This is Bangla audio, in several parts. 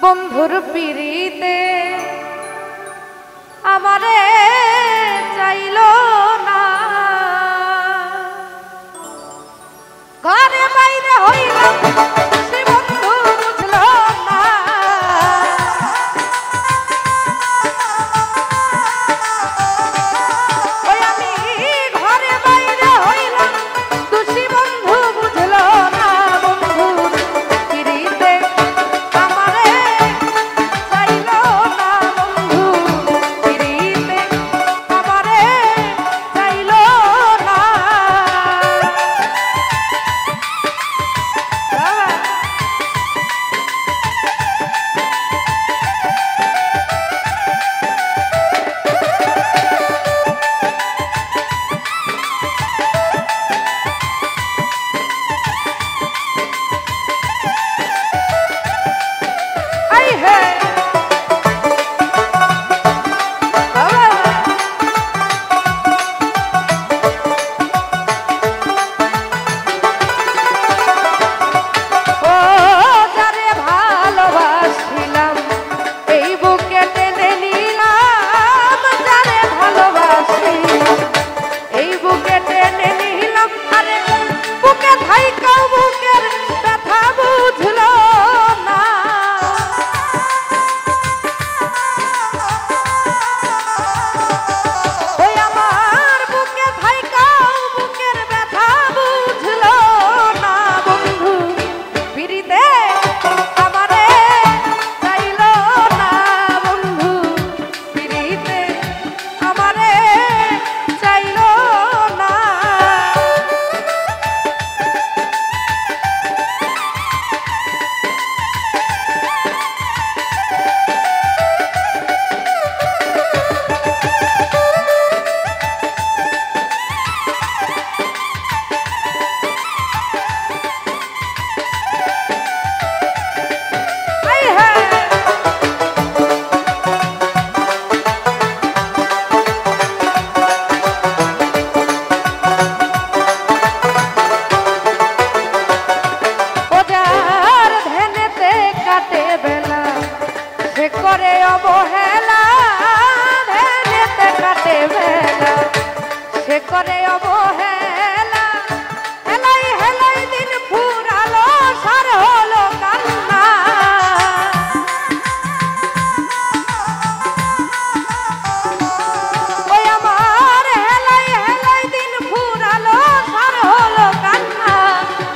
বন্ধুর পিড়িতে আমারে চাইলো না, ঘরে বাইরে হইলাম সে বন্ধু বুঝলো না। ওই আমি ঘরে বাইরে হইলাম দোষী বন্ধু বুঝলো না। বন্ধুর পিড়িতে আমারে চাইলো না, বন্ধু পিড়িতে আমারে চাইলো না। করে অবহেলা ধ্যানেতে কাটে বেলা, সে করে অবহেলা, হেলাই হেলাই দিন ফুরালো সার হলো কান্না। ওই আমার হেলাই হেলাই দিন ফুরালো সার হলো কান্না।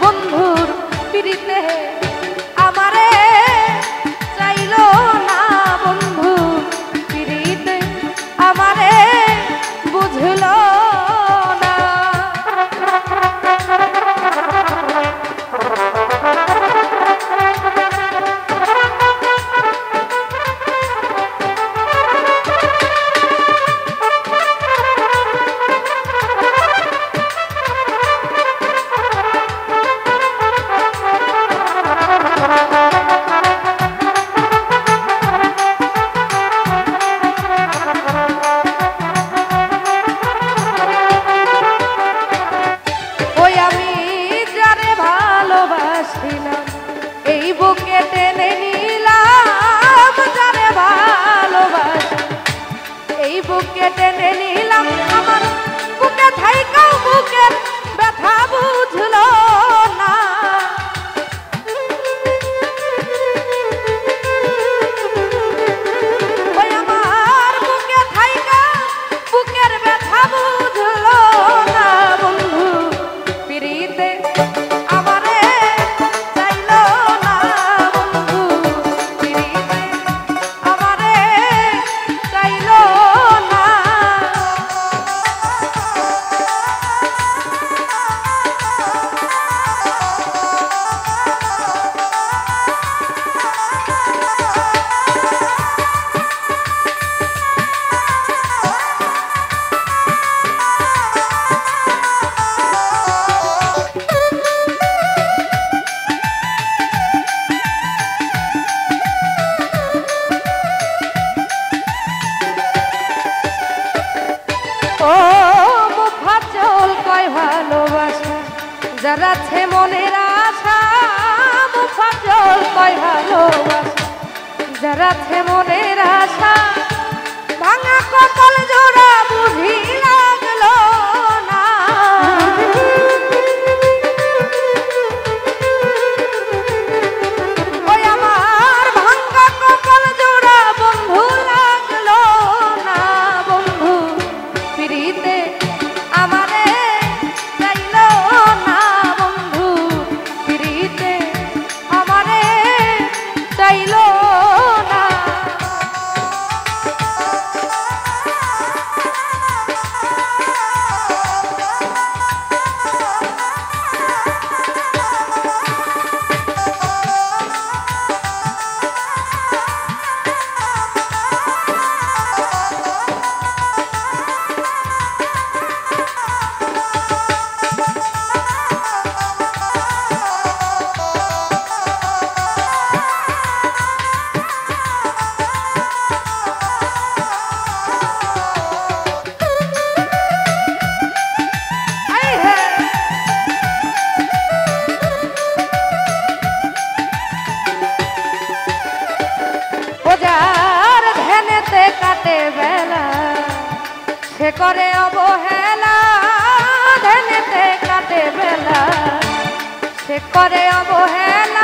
বন্ধুর পিড়িতে আমারে চাইলো না, বন্ধু পিড়িতে আমারে বুঝলো না। এই বুকে টেনে নিলাম যারে ভালোবাসি, এই বুকে টেনে নিলাম, আমার বুকে থাইকাও বুকের ব্যথা বুঝলো না। ওই আমার বুকে থাইকা বুকের ব্যথা বুঝলো না। বন্ধু পিড়িতে আমারে চাইলো না, বন্ধু পিড়িতে আমারে চাইলো না। যারা আছে মনের আশা মুফাজ্জল কয় ভালোবাসা, যার আছে মনের আশা ভাঙা কপাল জোড়া বুঝি লাগলো না। ওই আমার ভাঙা কপাল জোড়া বন্ধু লাগলো না। বন্ধু পিড়িতে আমারে চাইলো না। বন্ধু পিড়িতে আমারে চাইলো না। যার ধ্যানেতে কাটে বেলা সে করে অবহেলা। ধ্যানেতে কাটে বেলা সে করে অবহেলা।